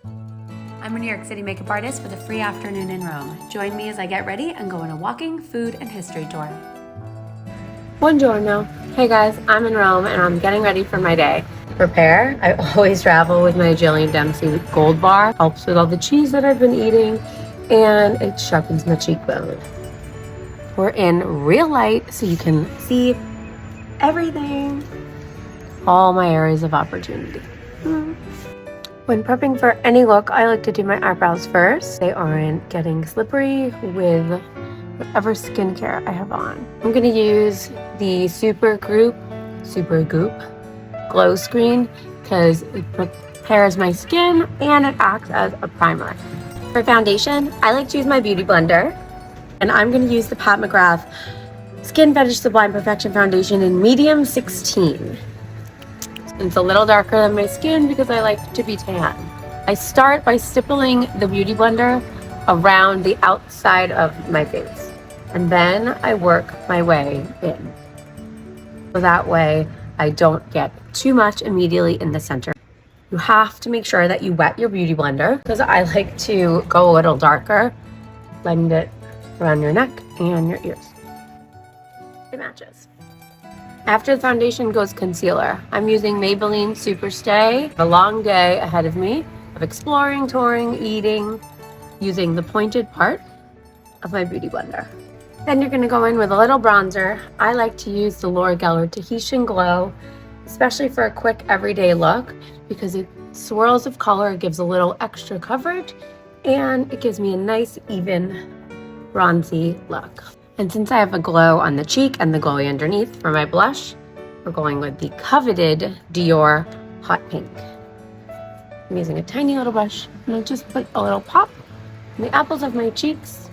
I'm a New York City makeup artist with a free afternoon in Rome. Join me as I get ready and go on a walking, food, and history tour. Buongiorno. Hey guys, I'm in Rome and I'm getting ready for my day. Prepare. I always travel with my Jillian Dempsey Gold Bar. Helps with all the cheese that I've been eating and it sharpens my cheekbone. We're in real light so you can see everything. All my areas of opportunity. When prepping for any look, I like to do my eyebrows first. They aren't getting slippery with whatever skincare I have on. I'm going to use the Super Goop Glow Screen because it prepares my skin and it acts as a primer. For foundation, I like to use my Beauty Blender. And I'm going to use the Pat McGrath Skin Fetish Sublime Perfection Foundation in medium 16. It's a little darker than my skin because I like to be tan. I start by stippling the Beauty Blender around the outside of my face. And then I work my way in. So that way I don't get too much immediately in the center. You have to make sure that you wet your Beauty Blender because I like to go a little darker. Blend it around your neck and your ears. It matches. After the foundation goes concealer. I'm using Maybelline Super Stay. A long day ahead of me of exploring, touring, eating, using the pointed part of my Beauty Blender. Then you're going to go in with a little bronzer. I like to use the Laura Geller Tahitian Glow, especially for a quick everyday look because it swirls of color, gives a little extra coverage, and it gives me a nice, even, bronzy look. And since I have a glow on the cheek and the glowy underneath for my blush, we're going with the coveted Dior Hot Pink. I'm using a tiny little brush and I just put a little pop in the apples of my cheeks.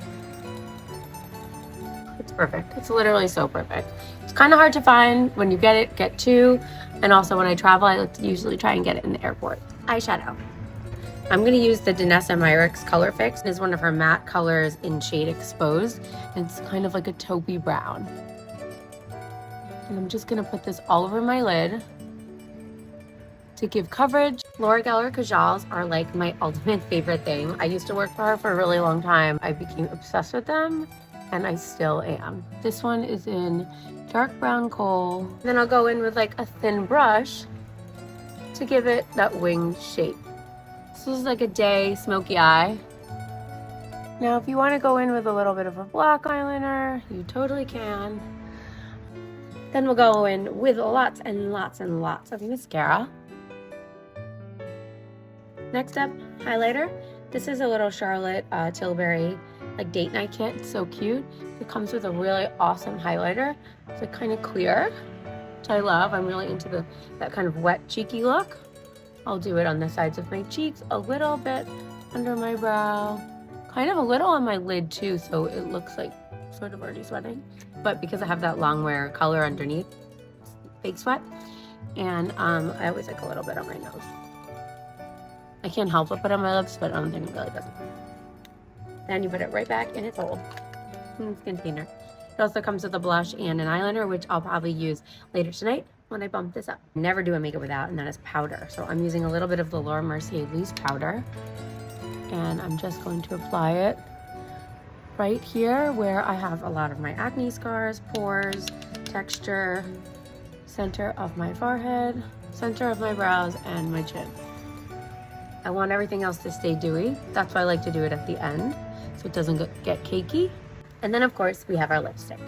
It's perfect. It's literally so perfect. It's kind of hard to find. When you get it, get two. And also when I travel, I like to usually try and get it in the airport. Eyeshadow. I'm going to use the Danessa Myricks Color Fix. It is one of her matte colors in shade Exposed. And it's kind of like a taupey brown. And I'm just going to put this all over my lid to give coverage. Laura Geller Kajals are like my ultimate favorite thing. I used to work for her for a really long time. I became obsessed with them and I still am. This one is in dark brown coal. Then I'll go in with like a thin brush to give it that winged shape. This is like a day smoky eye. Now, if you want to go in with a little bit of a black eyeliner, you totally can. Then we'll go in with lots and lots and lots of mascara. Next up, highlighter. This is a little Charlotte Tilbury like date night kit. It's so cute. It comes with a really awesome highlighter. It's like kind of clear, which I love. I'm really into that kind of wet, cheeky look. I'll do it on the sides of my cheeks, a little bit under my brow, kind of a little on my lid too, so it looks like sort of already sweating. But because I have that long wear color underneath, it's fake sweat. And I always like a little bit on my nose. I can't help but put it on my lips, but I don't think it really doesn't. Then you put it right back in its hole, in its container. It also comes with a blush and an eyeliner, which I'll probably use later tonight when I bump this up. Never do a makeup without, and that is powder. So I'm using a little bit of the Laura Mercier loose powder, and I'm just going to apply it right here where I have a lot of my acne scars, pores, texture, center of my forehead, center of my brows, and my chin. I want everything else to stay dewy. That's why I like to do it at the end, so it doesn't get cakey. And then of course we have our lipstick.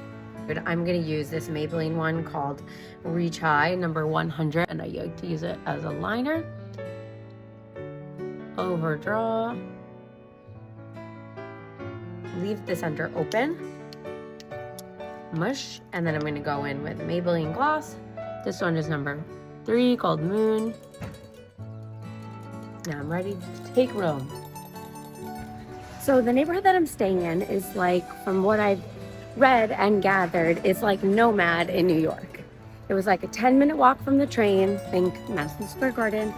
I'm going to use this Maybelline one called Reach High number 100, and I like to use it as a liner. Overdraw. Leave the center open. Mush. And then I'm going to go in with Maybelline gloss. This one is number 3 called Moon. Now I'm ready to take Rome. So the neighborhood that I'm staying in is like, from what I've read and gathered, it's like Nomad in New York. It was like a 10-minute walk from the train, think Madison Square Garden,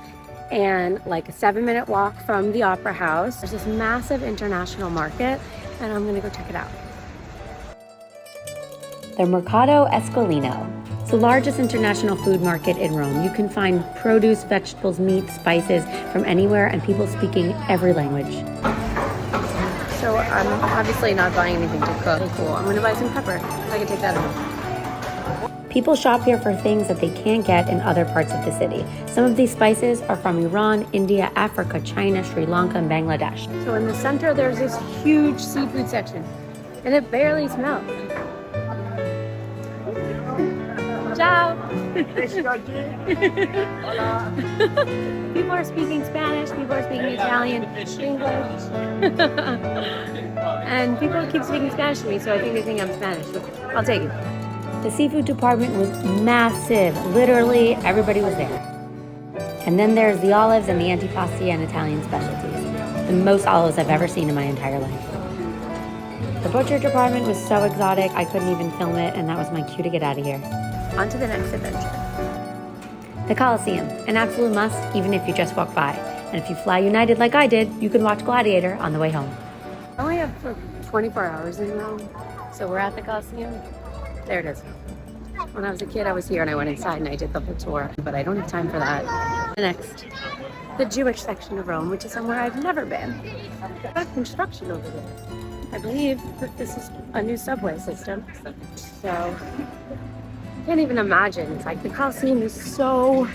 and like a 7-minute walk from the Opera House. There's this massive international market, and I'm gonna go check it out. The Mercato Esquilino. the largest international food market in Rome. You can find produce, vegetables, meat, spices from anywhere, and people speaking every language. So I'm obviously not buying anything to cook. Cool. I'm gonna buy some pepper so I can take that home. People shop here for things that they can't get in other parts of the city. Some of these spices are from Iran, India, Africa, China, Sri Lanka, and Bangladesh. So in the center, there's this huge seafood section, and it barely smells. Ciao! People are speaking Spanish, people are speaking Italian, English. And people keep speaking Spanish to me, so I think they think I'm Spanish, but I'll take it. The seafood department was massive. Literally, everybody was there. And then there's the olives and the antipasti and Italian specialties. The most olives I've ever seen in my entire life. The butcher department was so exotic, I couldn't even film it, and that was my cue to get out of here. On to the next adventure. The Colosseum, an absolute must, even if you just walk by. And if you fly United like I did, you can watch Gladiator on the way home. I only have 24 hours in Rome, so we're at the Colosseum. There it is. When I was a kid, I was here and I went inside and I did the whole tour, but I don't have time for that. Next, the Jewish section of Rome, which is somewhere I've never been. Got construction over there. I believe that this is a new subway system. So, I can't even imagine. It's like the Colosseum is so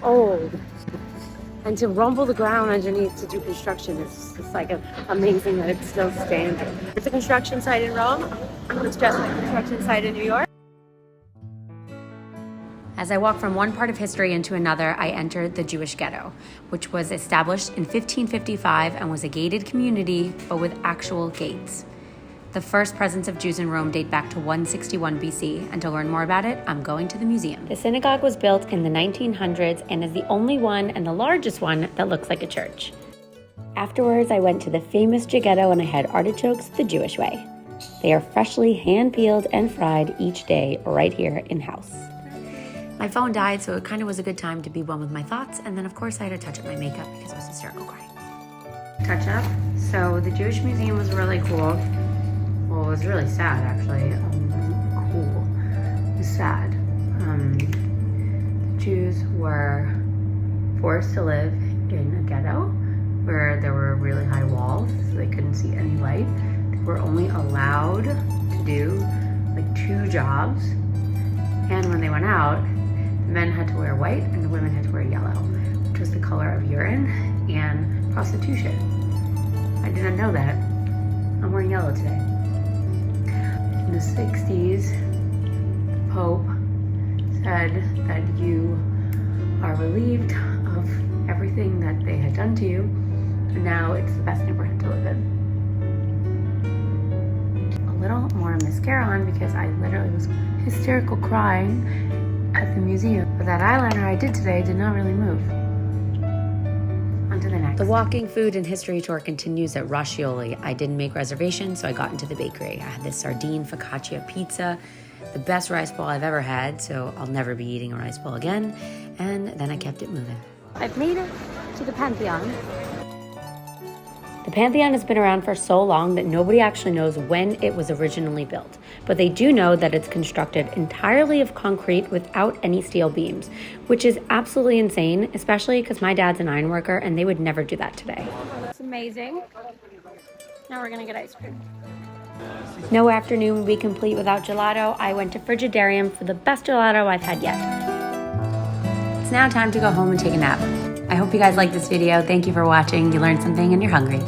old. And to rumble the ground underneath to do construction is just like amazing that it's still standing. It's a construction site in Rome. It's just like a construction site in New York. As I walked from one part of history into another, I entered the Jewish Ghetto, which was established in 1555 and was a gated community, but with actual gates. The first presence of Jews in Rome date back to 161 BC, and to learn more about it, I'm going to the museum. The synagogue was built in the 1900s and is the only one and the largest one that looks like a church. Afterwards, I went to the famous Ghetto and I had artichokes the Jewish way. They are freshly hand-peeled and fried each day right here in-house. My phone died, so it kind of was a good time to be one with my thoughts, and then of course I had to touch up my makeup because I was hysterical crying. Touch up. So the Jewish Museum was really cool. Well, it was really sad, actually. Cool. It was sad. The Jews were forced to live in a ghetto where there were really high walls, so they couldn't see any light. They were only allowed to do like 2 jobs, and when they went out, the men had to wear white and the women had to wear yellow, which was the color of urine and prostitution. I didn't know that. I'm wearing yellow today. In the 60s, the Pope said that you are relieved of everything that they had done to you, and now it's the best neighborhood to live in. A little more mascara on because I literally was hysterical crying at the museum. But that eyeliner I did today did not really move. On to the next. The walking food and history tour continues at Rascioli. I didn't make reservations, so I got into the bakery. I had this sardine focaccia pizza, the best rice bowl I've ever had, so I'll never be eating a rice bowl again. And then I kept it moving. I've made it to the Pantheon. The Pantheon has been around for so long that nobody actually knows when it was originally built, but they do know that it's constructed entirely of concrete without any steel beams, which is absolutely insane, especially because my dad's an iron worker and they would never do that today. Looks amazing. Now we're gonna get ice cream. No afternoon would be complete without gelato. I went to Frigidarium for the best gelato I've had yet. It's now time to go home and take a nap. I hope you guys liked this video. Thank you for watching. You learned something and you're hungry.